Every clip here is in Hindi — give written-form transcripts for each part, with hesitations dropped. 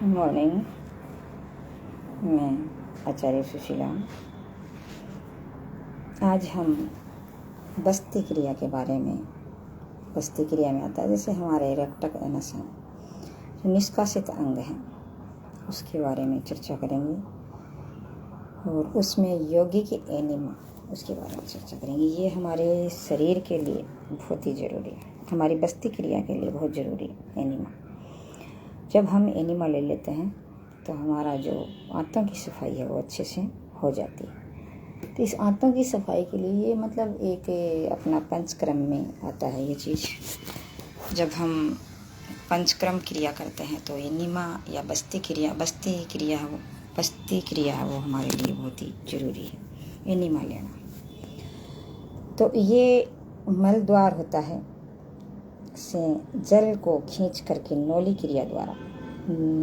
मॉर्निंग। मैं आचार्य सुशीला। आज हम बस्ती क्रिया के बारे में, बस्ती क्रिया में आता है जैसे हमारे रक्तक एनस हैं, जो निष्कासित अंग हैं, उसके बारे में चर्चा करेंगे और उसमें योगी की एनिमा, उसके बारे में चर्चा करेंगे। ये हमारे शरीर के लिए बहुत ही ज़रूरी है, हमारी बस्ती क्रिया के लिए बहुत ज़रूरी है एनिमा। जब हम एनिमा ले लेते हैं तो हमारा जो आंतों की सफाई है वो अच्छे से हो जाती है। तो इस आंतों की सफाई के लिए ये मतलब एक अपना पंचक्रम में आता है ये चीज़। जब हम पंचक्रम क्रिया करते हैं तो एनिमा या बस्ती क्रिया वो हमारे लिए बहुत ही ज़रूरी है, एनिमा लेना। तो ये मल द्वार होता है से जल को खींच करके नौली क्रिया द्वारा,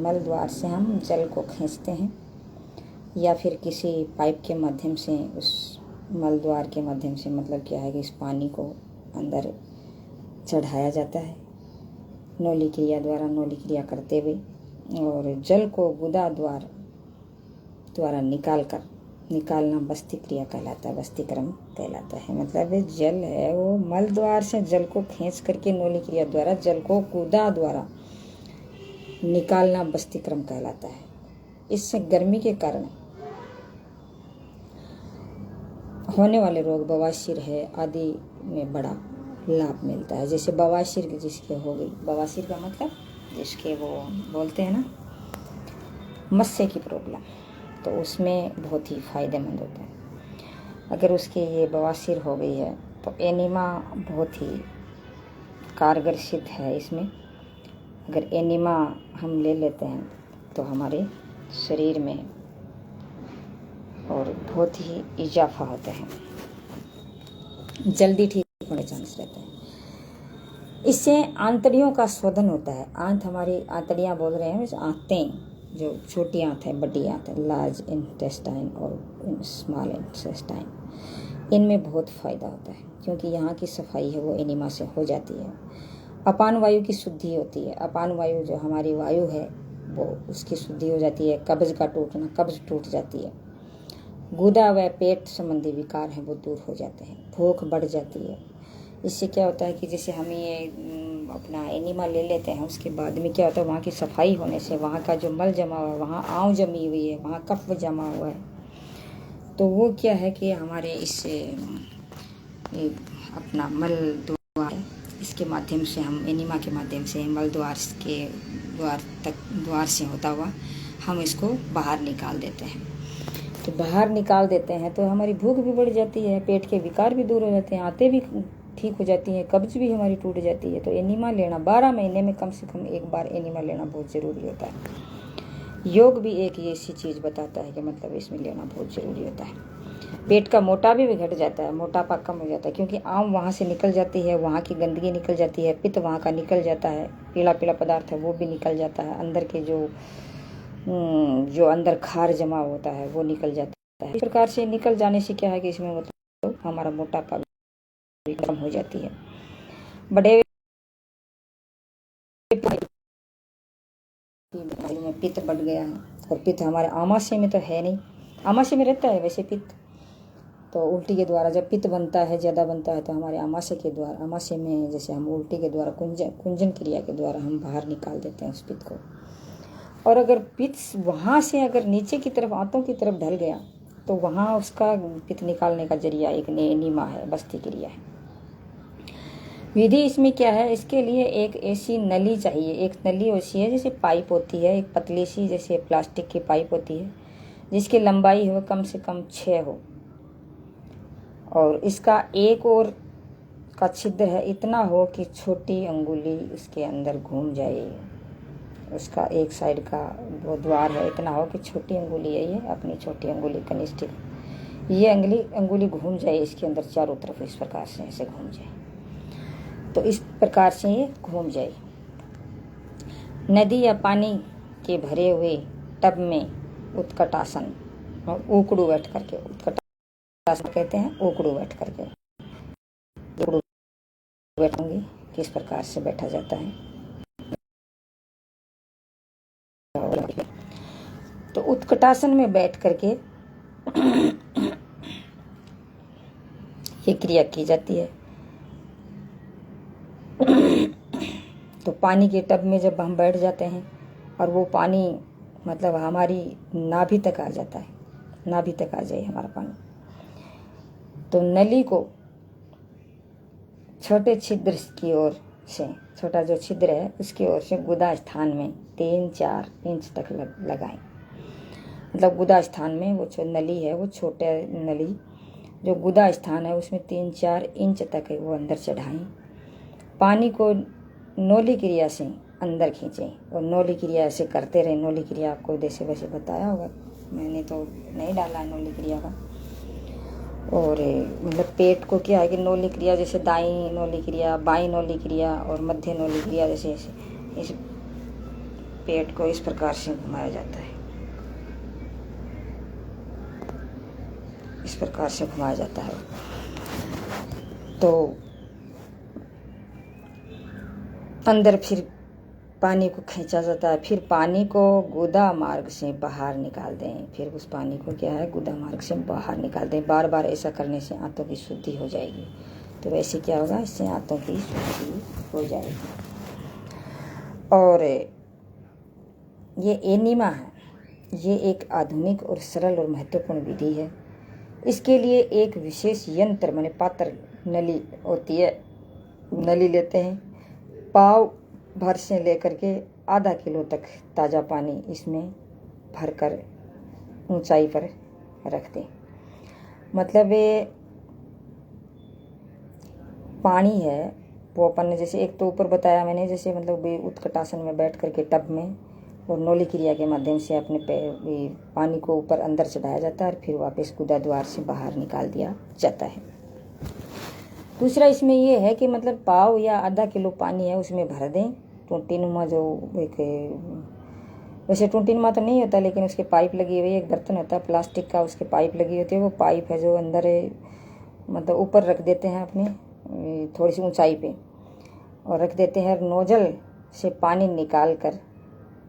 मल द्वार से हम जल को खींचते हैं या फिर किसी पाइप के माध्यम से, उस मल द्वार के माध्यम से मतलब क्या है कि इस पानी को अंदर चढ़ाया जाता है नौली क्रिया द्वारा, नौली क्रिया करते हुए, और जल को गुदा द्वारा निकालना बस्ती क्रिया कहलाता है, बस्ती क्रम कहलाता है। मतलब जल है वो मल द्वार से जल को खींच करके नौली क्रिया द्वारा जल को गुदा द्वारा निकालना बस्ती क्रम कहलाता है। इससे गर्मी के कारण होने वाले रोग, बवासीर है आदि में बड़ा लाभ मिलता है। जैसे बवासीर जिसके हो गई, बवासीर का मतलब जिसके वो बोलते हैं ना मस्से की प्रॉब्लम, तो उसमें बहुत ही फायदेमंद होता है। अगर उसकी ये बवासीर हो गई है तो एनिमा बहुत ही कारगर सिद्ध है इसमें। अगर एनिमा हम ले लेते हैं तो हमारे शरीर में और बहुत ही इजाफा होता है, जल्दी ठीक होने चांस रहते हैं। इससे आंतड़ियों का शोधन होता है। हमारी आंतड़ियाँ बोल रहे हैं, आंतें, जो छोटी आंत है, बड़ी आंत है, लार्ज इंटेस्टाइन और स्मॉल इंटेस्टाइन, इनमें बहुत फ़ायदा होता है क्योंकि यहाँ की सफाई है वो एनिमा से हो जाती है। अपान वायु की शुद्धि होती है। अपान वायु जो हमारी वायु है वो उसकी शुद्धि हो जाती है। कब्ज का टूटना, कब्ज टूट जाती है। गुदा व पेट संबंधी विकार हैं वो दूर हो जाते हैं। भूख बढ़ जाती है। इससे क्या होता है कि जैसे हम ये अपना एनिमा ले लेते हैं, उसके बाद में क्या होता है, वहाँ की सफाई होने से वहाँ का जो मल जमा हुआ है, वहाँ आँव जमी हुई है, वहाँ कफ जमा हुआ है, तो वो क्या है कि हमारे इससे अपना मल द्वार, इसके माध्यम से हम एनिमा के माध्यम से मल द्वार से होता हुआ हम इसको बाहर निकाल देते हैं। तो बाहर निकाल देते हैं तो हमारी भूख भी बढ़ जाती है, पेट के विकार भी दूर हो जाते हैं, आंतें भी ठीक हो जाती हैं, कब्ज भी हमारी टूट जाती है। तो एनिमा लेना 12 महीने में कम से कम एक बार एनिमा लेना बहुत ज़रूरी होता है। योग भी एक ऐसी चीज़ बताता है कि मतलब इसमें लेना बहुत ज़रूरी होता है। पेट का मोटा भी घट जाता है, मोटापा कम हो जाता है क्योंकि आम वहाँ से निकल जाती है, वहाँ की गंदगी निकल जाती है, पित्त वहाँ का निकल जाता है, पीला पीला पदार्थ है वो भी निकल जाता है, अंदर के जो अंदर खार जमा होता है वो निकल जाता है। इस प्रकार से निकल जाने से क्या है कि इसमें मतलब हमारा मोटापा भी कम हो जाती है। बड़े में पित्त बढ़ गया है, और पित्त हमारे आमाशय में तो है नहीं, आमाशय में रहता है वैसे पित्त, तो उल्टी के द्वारा जब पित्त बनता है, ज़्यादा बनता है, तो हमारे आमाशय के द्वारा, आमाशय में जैसे हम उल्टी के द्वारा कुंजन क्रिया के द्वारा हम बाहर निकाल देते हैं उस पित्त को। और अगर पित्त वहाँ से अगर नीचे की तरफ, आंतों की तरफ ढल गया तो वहाँ उसका पित्त निकालने का जरिया एक एनिमा है, बस्ती क्रिया है। विधि इसमें क्या है, इसके लिए एक ऐसी नली चाहिए। एक नली ऐसी है जैसे पाइप होती है, एक पतली सी जैसे प्लास्टिक की पाइप होती है, जिसकी लंबाई हो कम से कम 6 हो, और इसका एक और का छिद्र है इतना हो कि छोटी अंगुली इसके अंदर घूम जाए। उसका एक साइड का वो द्वार है इतना हो कि छोटी अंगुली है, ये अपनी छोटी अंगुली कनिष्ठ, ये अंगुली घूम जाए इसके अंदर चारों तरफ, इस प्रकार से ऐसे घूम जाए। तो इस प्रकार से ये घूम जाए। नदी या पानी के भरे हुए टब में उत्कटासन, उकड़ू बैठ करके, उत्कटासन कहते हैं, उकड़ू बैठ करके, उकड़ू बैठूंगी किस प्रकार से बैठा जाता है। तो उत्कटासन में बैठ करके ये क्रिया की जाती है। तो पानी के टब में जब हम बैठ जाते हैं और वो पानी मतलब हमारी नाभि तक आ जाता है, नाभि तक आ जाए हमारा पानी, तो नली को छोटे छिद्र की ओर से, छोटा जो छिद्र है उसकी ओर से गुदा स्थान में 3-4 इंच तक लगाएं। मतलब गुदा स्थान में वो जो नली है, वो छोटे नली जो गुदा स्थान है उसमें 3-4 इंच तक वो अंदर चढ़ाएं। पानी को नौली क्रिया से अंदर खींचें और नौली क्रिया ऐसे करते रहें। नौली क्रिया आपको जैसे वैसे बताया होगा, मैंने तो नहीं डाला है नौली क्रिया का। और मतलब पेट को क्या है कि नौली क्रिया जैसे दाईं नौली क्रिया, बाईं नौली क्रिया और मध्य नौली क्रिया, जैसे इस पेट को इस प्रकार से घुमाया जाता है, इस प्रकार से घुमाया जाता है। तो अंदर फिर पानी को खींचा जाता है। फिर पानी को गुदा मार्ग से बाहर निकाल दें। फिर उस पानी को क्या है, गुदा मार्ग से बाहर निकाल दें। बार बार ऐसा करने से आंतों की शुद्धि हो जाएगी। तो वैसे क्या होगा, इससे आंतों की शुद्धि हो जाएगी। और ये एनिमा है, ये एक आधुनिक और सरल और महत्वपूर्ण विधि है। इसके लिए एक विशेष यंत्र माने पात्र नली होती है, नली लेते हैं, पाव भर से लेकर के आधा किलो तक ताज़ा पानी इसमें भरकर ऊंचाई पर रख दें। मतलब ये पानी है वो अपन ने जैसे एक तो ऊपर बताया मैंने, जैसे मतलब उत्कटासन में बैठ करके टब में और नौली क्रिया के माध्यम से अपने पानी को ऊपर अंदर चढ़ाया जाता है और फिर वापस गुदा द्वार से बाहर निकाल दिया जाता है। दूसरा इसमें ये है कि मतलब पाव या आधा किलो पानी है उसमें भर दें। टूटीनुमा जो एक, वैसे टूटीनुमा तो नहीं होता लेकिन उसके पाइप लगी हुई, एक बर्तन होता है प्लास्टिक का, उसके पाइप लगी होती है। वो पाइप है जो अंदर है, मतलब ऊपर रख देते हैं अपने थोड़ी सी ऊंचाई पे और रख देते हैं। नोजल से पानी निकाल कर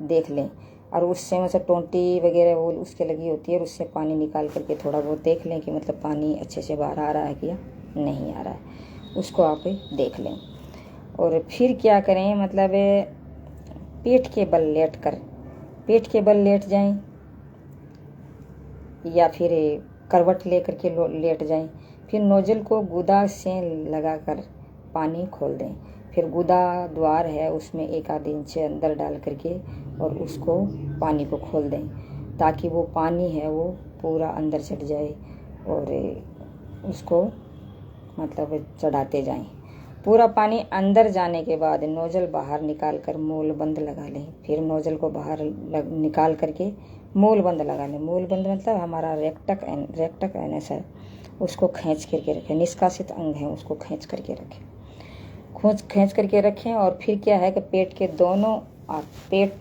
देख लें और उससे मतलब टोंटी वगैरह वो उसके लगी होती है और उससे पानी निकाल करके थोड़ा बहुत देख लें कि मतलब पानी अच्छे से बाहर आ रहा है कि नहीं आ रहा है, उसको आप देख लें। और फिर क्या करें, मतलब पेट के बल लेट जाएं या फिर करवट लेकर के लेट जाएं। फिर नोजल को गुदा से लगाकर पानी खोल दें। फिर गुदा द्वार है उसमें 1 आध इंच अंदर डाल करके और उसको पानी को खोल दें ताकि वो पानी है वो पूरा अंदर चढ़ जाए और उसको मतलब चढ़ाते जाएं। पूरा पानी अंदर जाने के बाद नोजल बाहर निकाल कर मूल बंद लगा लें। फिर नोजल को बाहर निकाल करके मूल बंद लगा लें। मूल बंद मतलब हमारा रेक्टक एनस है, उसको खींच करके रखें। निष्कासित अंग है उसको खींच करके रखें। और फिर क्या है कि पेट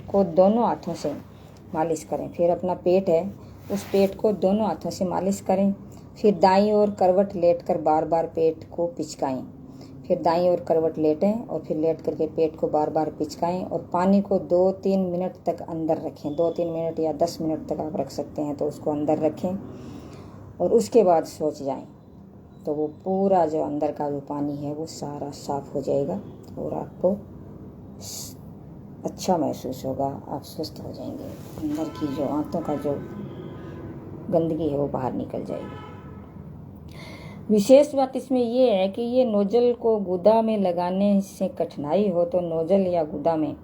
को दोनों हाथों से मालिश करें। फिर अपना पेट है उस पेट को दोनों हाथों से मालिश करें। फिर दाईं ओर करवट लेटकर बार बार पेट को पिचकाएं। फिर दाईं ओर करवट लेटें और फिर लेट करके पेट को बार बार पिचकाएं और पानी को 2-3 मिनट तक अंदर रखें। 2-3 मिनट या 10 मिनट तक आप रख सकते हैं, तो उसको अंदर रखें और उसके बाद सोच जाएं तो वो पूरा जो अंदर का जो पानी है वो सारा साफ हो जाएगा और आपको अच्छा महसूस होगा, आप स्वस्थ हो जाएंगे। अंदर की जो आंतों का जो गंदगी है वो बाहर निकल जाएगी। विशेष बात इसमें ये है कि ये नोजल को गुदा में लगाने से कठिनाई हो तो नोजल या गुदा में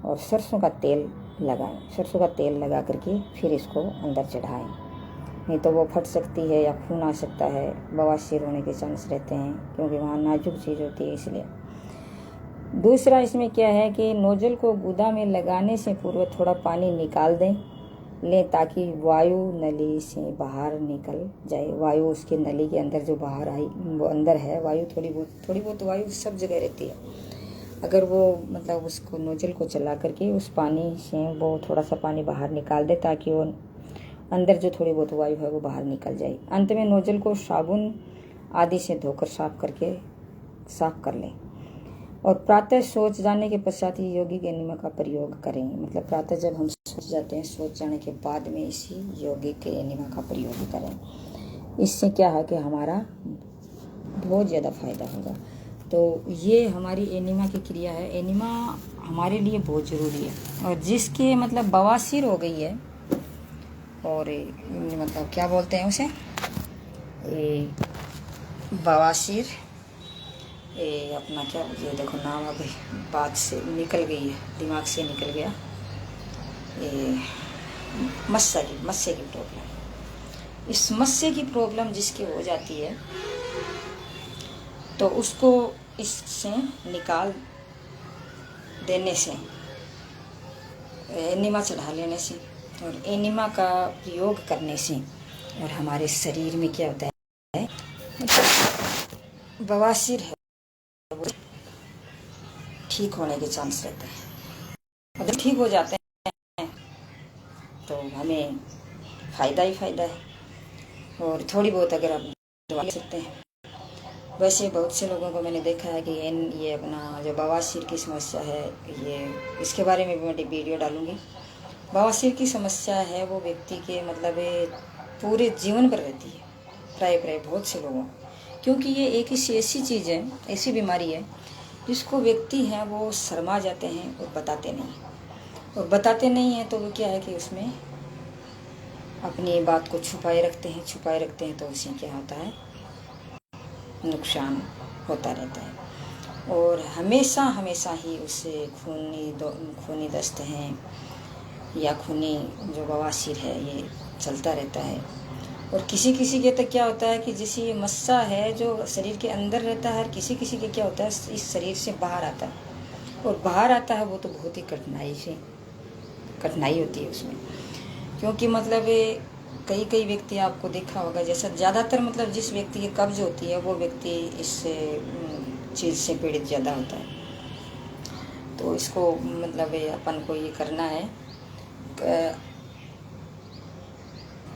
और सरसों का तेल लगाएं। सरसों का तेल लगा करके फिर इसको अंदर चढ़ाएं, नहीं तो वो फट सकती है या खून आ सकता है, बवासीर होने के चांस रहते हैं क्योंकि वहाँ नाजुक चीज़ होती है इसलिए। दूसरा इसमें क्या है कि नोजल को गुदा में लगाने से पूर्व थोड़ा पानी निकाल लें ताकि वायु नली से बाहर निकल जाए। वायु उसके नली के अंदर जो बाहर आई वो अंदर है वायु, थोड़ी बहुत वायु सब जगह रहती है। अगर वो मतलब उसको नोजल को चला करके उस पानी से वो थोड़ा सा पानी बाहर निकाल दे ताकि वो अंदर जो थोड़ी बहुत वायु है वो बाहर निकल जाए। अंत में नोजल को साबुन आदि से धोकर साफ कर लें। और प्रातः सोच जाने के पश्चात ही यौगिक एनिमा का प्रयोग करें। मतलब प्रातः जब हम सोच जाते हैं, सोच जाने के बाद में इसी यौगिक एनिमा का प्रयोग करें। इससे क्या है कि हमारा बहुत ज़्यादा फायदा होगा। तो ये हमारी एनिमा की क्रिया है। एनिमा हमारे लिए बहुत ज़रूरी है। और जिसके मतलब बवासीर हो गई है, और मतलब क्या बोलते हैं उसे, बवासीर, ये अपना क्या, ये देखो नाम अभी बात से निकल गई है, दिमाग से निकल गया, ये मस्से की प्रॉब्लम। इस मस्से की प्रॉब्लम जिसकी हो जाती है, तो उसको इससे निकाल देने से, एनिमा चढ़ा लेने से और एनिमा का प्रयोग करने से, और हमारे शरीर में क्या होता है, बवासीर है वो ठीक होने के चांस रहते हैं। अगर ठीक हो जाते हैं तो हमें फ़ायदा ही फ़ायदा है। और थोड़ी बहुत अगर आप दवा ले सकते हैं। वैसे बहुत से लोगों को मैंने देखा है कि ये अपना जो बवासीर की समस्या है, ये इसके बारे में भी मैं वीडियो डालूँगी। बवासीर की समस्या है वो व्यक्ति के मतलब पूरे जीवन पर रहती है, प्राय बहुत से लोगों, क्योंकि ये एक ऐसी चीज़ है, ऐसी बीमारी है जिसको व्यक्ति हैं वो शर्मा जाते हैं और बताते नहीं। और बताते नहीं हैं तो वो क्या है कि उसमें अपनी बात को छुपाए रखते हैं, तो उससे क्या होता है, नुकसान होता रहता है। और हमेशा ही उससे खूनी दस्त हैं या खूनी जो बवासीर है ये चलता रहता है। और किसी के तक क्या होता है कि जैसे ये मस्सा है जो शरीर के अंदर रहता है, और किसी के क्या होता है इस शरीर से बाहर आता है, और बाहर आता है वो तो बहुत ही कठिनाई होती है उसमें। क्योंकि मतलब कई व्यक्ति आपको देखा होगा, जैसा ज़्यादातर मतलब जिस व्यक्ति की कब्ज होती है वो व्यक्ति इस चीज़ से पीड़ित ज़्यादा होता है। तो इसको मतलब अपन को ये करना है,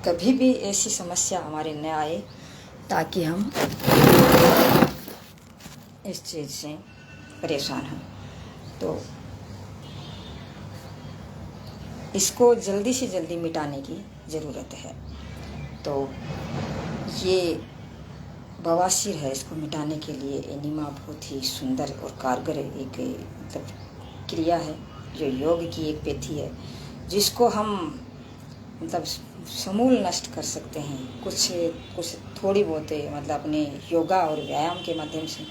कभी भी ऐसी समस्या हमारे न आए, ताकि हम इस चीज़ से परेशान हों। तो इसको जल्दी से जल्दी मिटाने की ज़रूरत है। तो ये बवासीर है, इसको मिटाने के लिए एनिमा बहुत ही सुंदर और कारगर एक मतलब क्रिया है, जो योग की एक पेथी है, जिसको हम मतलब समूल नष्ट कर सकते हैं। कुछ थोड़ी बहुत मतलब अपने योगा और व्यायाम के माध्यम से,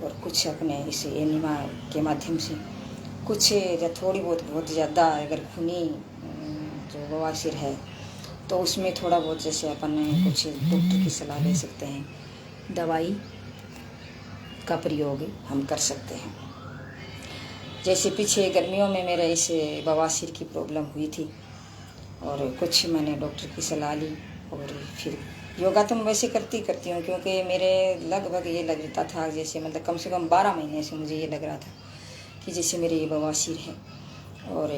और कुछ अपने इस एनिमा के माध्यम से, कुछ या थोड़ी बहुत ज़्यादा अगर खूनी जो बवासीर है तो उसमें थोड़ा बहुत जैसे अपन कुछ डॉक्टर की सलाह ले सकते हैं, दवाई का प्रयोग हम कर सकते हैं। जैसे पीछे गर्मियों में मेरे इस बवासीर की प्रॉब्लम हुई थी, और कुछ मैंने डॉक्टर की सलाह ली, और फिर योगा तो मैं वैसे करती हूँ, क्योंकि मेरे लगभग ये लगता था जैसे मतलब कम से कम 12 महीने से मुझे ये लग रहा था कि जैसे मेरे ये बवासीर है। और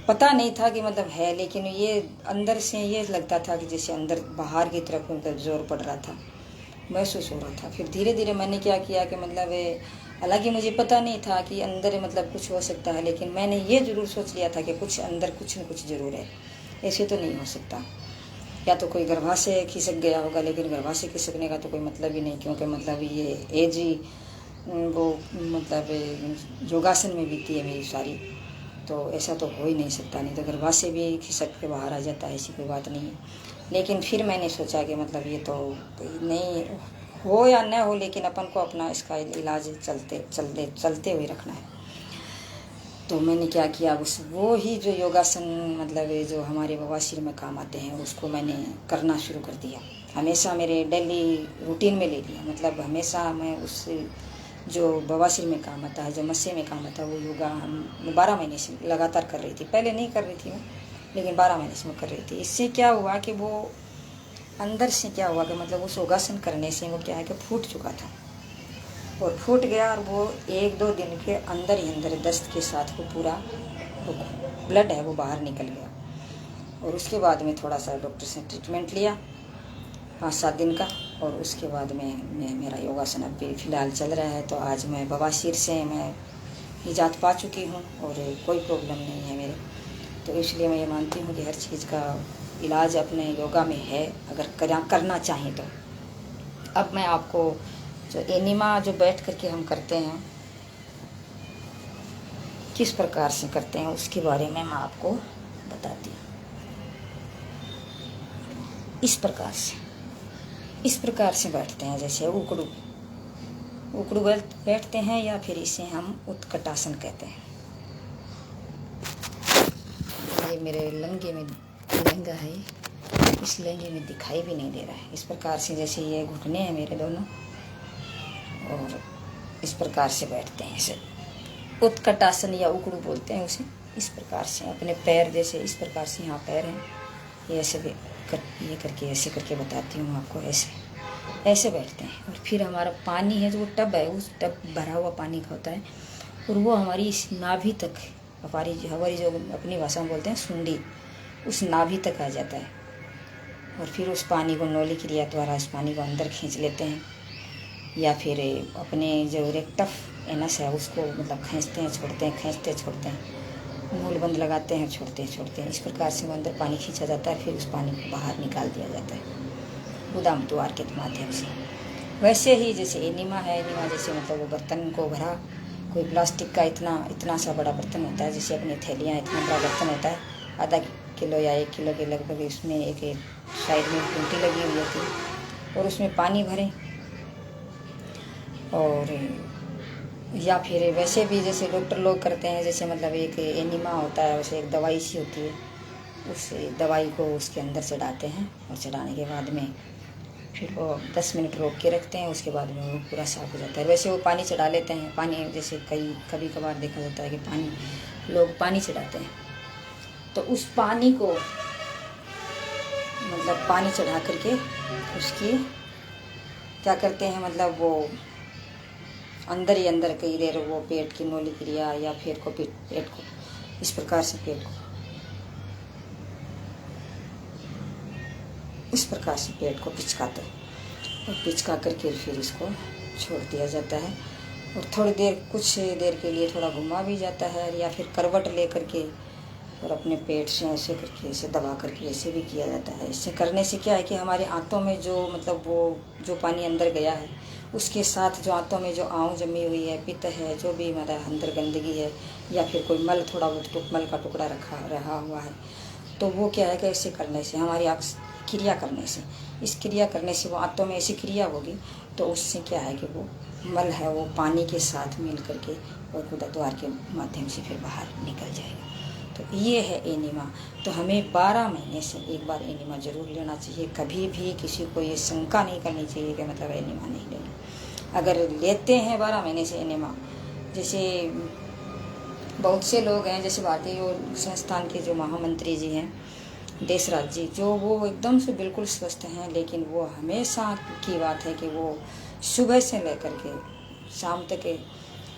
पता नहीं था कि मतलब है, लेकिन ये अंदर से ये लगता था कि जैसे अंदर बाहर की तरफ मतलब जोर पड़ रहा था, महसूस हो रहा था। फिर धीरे धीरे मैंने क्या किया कि मतलब हालांकि मुझे पता नहीं था कि अंदर मतलब कुछ हो सकता है, लेकिन मैंने ये ज़रूर सोच लिया था कि कुछ अंदर कुछ न कुछ ज़रूर है, ऐसे तो नहीं हो सकता। या तो कोई गर्भाशय खिसक गया होगा, लेकिन गर्भाशय खिसकने का तो कोई मतलब ही नहीं, क्योंकि मतलब ये एज ही वो मतलब योगासन में बीती है मेरी सारी, तो ऐसा तो हो ही नहीं सकता। नहीं तो गर्भाशय भी खिसक के बाहर आ जाता है, ऐसी कोई बात नहीं है। लेकिन फिर मैंने सोचा कि मतलब ये तो नहीं हो या न हो, लेकिन अपन को अपना इसका इलाज चलते हुए रखना है। तो मैंने क्या किया, वो ही जो योगासन मतलब जो हमारे बवासीर में काम आते हैं उसको मैंने करना शुरू कर दिया। हमेशा मेरे डेली रूटीन में ले लिया, मतलब हमेशा मैं उस जो बवासीर में काम आता है, जो मस्से में काम आता है, वो योगा हम 12 महीने से लगातार कर रही थी। पहले नहीं कर रही थी मैं, लेकिन 12 महीने से मैं कर रही थी। इससे क्या हुआ कि वो अंदर से क्या हुआ कि मतलब उस योगासन करने से वो क्या है कि फूट चुका था, और फूट गया, और वो 1-2 दिन के अंदर ही अंदर दस्त के साथ वो पूरा ब्लड है वो बाहर निकल गया। और उसके बाद में थोड़ा सा डॉक्टर से ट्रीटमेंट लिया 5-7 दिन का, और उसके बाद में मेरा योगासन अब भी फ़िलहाल चल रहा है। तो आज मैं बवासीर से मैं निजात पा चुकी हूँ और कोई प्रॉब्लम नहीं है मेरे। तो इसलिए मैं ये मानती हूँ कि हर चीज़ का इलाज अपने योगा में है, अगर करना चाहें तो। अब मैं आपको जो एनिमा जो बैठ करके हम करते हैं, किस प्रकार से करते हैं, उसके बारे में मैं आपको बताती हूँ। इस प्रकार से बैठते हैं, जैसे उकड़ू बैठते हैं, या फिर इसे हम उत्कटासन कहते हैं। ये मेरे लहंगा है, इस लहंगे में दिखाई भी नहीं दे रहा है। इस प्रकार से जैसे ये घुटने हैं मेरे दोनों, और इस प्रकार से बैठते हैं। इसे उत्कटासन या उकड़ू बोलते हैं उसे। इस प्रकार से अपने पैर जैसे इस प्रकार से, यहाँ पैर हैं, ये ऐसे ये करके ऐसे करके बताती हूँ आपको। ऐसे बैठते हैं। और फिर हमारा पानी है जो वो टब है, उस टब भरा हुआ पानी का होता है, और वो हमारी इस नाभि तक, हमारी जो अपनी भाषा में बोलते हैं सुंडी, उस नाभि तक आ जाता है। और फिर उस पानी को नौली क्रिया द्वारा इस पानी को अंदर खींच लेते हैं, या फिर अपने जो रेक्टफ एनस है उसको मतलब खींचते हैं, छोड़ते हैं, मूलबंद लगाते हैं, छोड़ते हैं। इस प्रकार से वो अंदर पानी खींचा जाता है, फिर उस पानी को बाहर निकाल दिया जाता है गोदाम द्वार के माध्यम से। वैसे ही जैसे एनिमा है, एनिमा जैसे मतलब वो बर्तन को भरा, कोई प्लास्टिक का इतना सा बड़ा बर्तन होता है, जैसे अपनी थैलियाँ, इतना बड़ा बर्तन होता है, आधा किलो या 1 किलो के लगभग। उसमें एक साइड में टूटी लगी हुई होती है, और उसमें पानी भरें। और या फिर वैसे भी जैसे डॉक्टर लोग करते हैं, जैसे मतलब एक एनिमा होता है, वैसे एक दवाई सी होती है, उस दवाई को उसके अंदर चढ़ाते हैं, और चढ़ाने के बाद में फिर वो 10 मिनट रोक के रखते हैं। उसके बाद में वो पूरा साफ हो जाता है। वैसे वो पानी चढ़ा लेते हैं। पानी जैसे कभी कभार देखा जाता है कि लोग पानी चढ़ाते हैं, तो उस पानी को मतलब पानी चढ़ा करके उसकी क्या करते हैं, मतलब वो अंदर ही अंदर कई देर वो पेट की नौली क्रिया, या फिर को पेट को इस प्रकार से पेट को पिचकाते हैं, और पिचका करके फिर इसको छोड़ दिया जाता है। और कुछ देर के लिए थोड़ा घुमा भी जाता है, या फिर करवट ले करके और अपने पेट से ऐसे करके ऐसे दबा करके ऐसे भी किया जाता है। इससे करने से क्या है कि हमारे आंतों में जो मतलब वो जो पानी अंदर गया है, उसके साथ जो आंतों में जो आँव जमी हुई है, पित्त है, जो भी मतलब अंदर गंदगी है, या फिर कोई मल थोड़ा बहुत मल का टुकड़ा रहा हुआ है, तो वो क्या है कि ऐसे करने से हमारी क्रिया करने से, इस क्रिया करने से वो आंतों में ऐसी क्रिया होगी, तो उससे क्या है कि वो मल है वो पानी के साथ मिल करके और गुदाद्वार के माध्यम से फिर बाहर निकल जाएगा। तो ये है एनिमा। तो हमें 12 महीने से एक बार एनिमा ज़रूर लेना चाहिए। कभी भी किसी को ये शंका नहीं करनी चाहिए कि मतलब एनिमा नहीं लेना। अगर लेते हैं 12 महीने से एनिमा, जैसे बहुत से लोग हैं, जैसे भारतीय योग संस्थान के जो महामंत्री जी हैं, देशराज जी, जो वो एकदम से बिल्कुल स्वस्थ हैं, लेकिन वो हमेशा की बात है कि वो सुबह से लेकर के शाम तक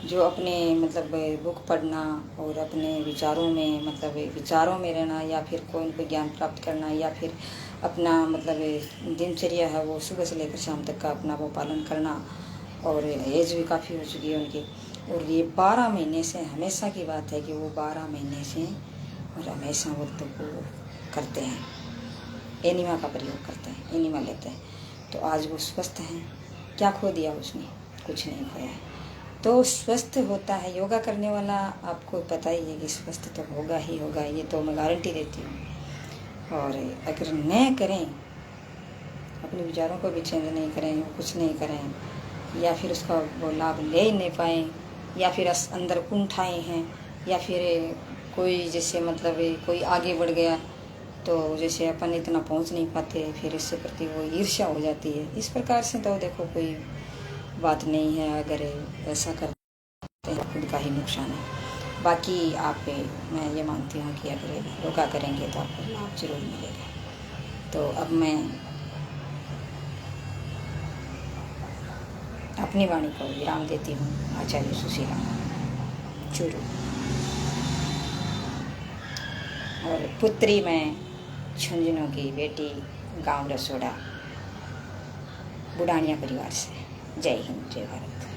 जो अपने मतलब बुक पढ़ना और अपने विचारों में रहना, या फिर कोई उनको ज्ञान प्राप्त करना, या फिर अपना मतलब दिनचर्या है वो सुबह से लेकर शाम तक का अपना वो पालन करना। और एज भी काफ़ी हो चुकी है उनकी, और ये 12 महीने से हमेशा की बात है कि वो 12 महीने से और हमेशा वो तो करते हैं, एनिमा का प्रयोग करते हैं, एनिमा लेते हैं। तो आज वो स्वस्थ हैं। क्या खो दिया उसने? कुछ नहीं खोया है। तो स्वस्थ होता है योगा करने वाला, आपको पता ही है कि स्वस्थ तो होगा ही होगा, ये तो मैं गारंटी देती हूँ। और अगर न करें, अपने विचारों को भी चेंज नहीं करें, कुछ नहीं करें, या फिर उसका वो लाभ ले ही नहीं पाएँ, या फिर अंदर कुंठाएँ हैं, या फिर कोई जैसे मतलब कोई आगे बढ़ गया तो जैसे अपन इतना पहुंच नहीं पाते, फिर इससे प्रति वो ईर्ष्या हो जाती है। इस प्रकार से तो देखो कोई बात नहीं है। अगर ऐसा करते हैं खुद का ही नुकसान है। बाकी मैं ये मानती हूँ कि अगर योगा करेंगे तो आपको लाभ जरूर मिलेगा। तो अब मैं अपनी वाणी को विराम देती हूँ। आचार्य सुशीला चूरू। और पुत्री मैं झुंझुनू की बेटी, गांव रसोड़ा। बुढ़ानिया परिवार से। जय हिंद, जय भारत।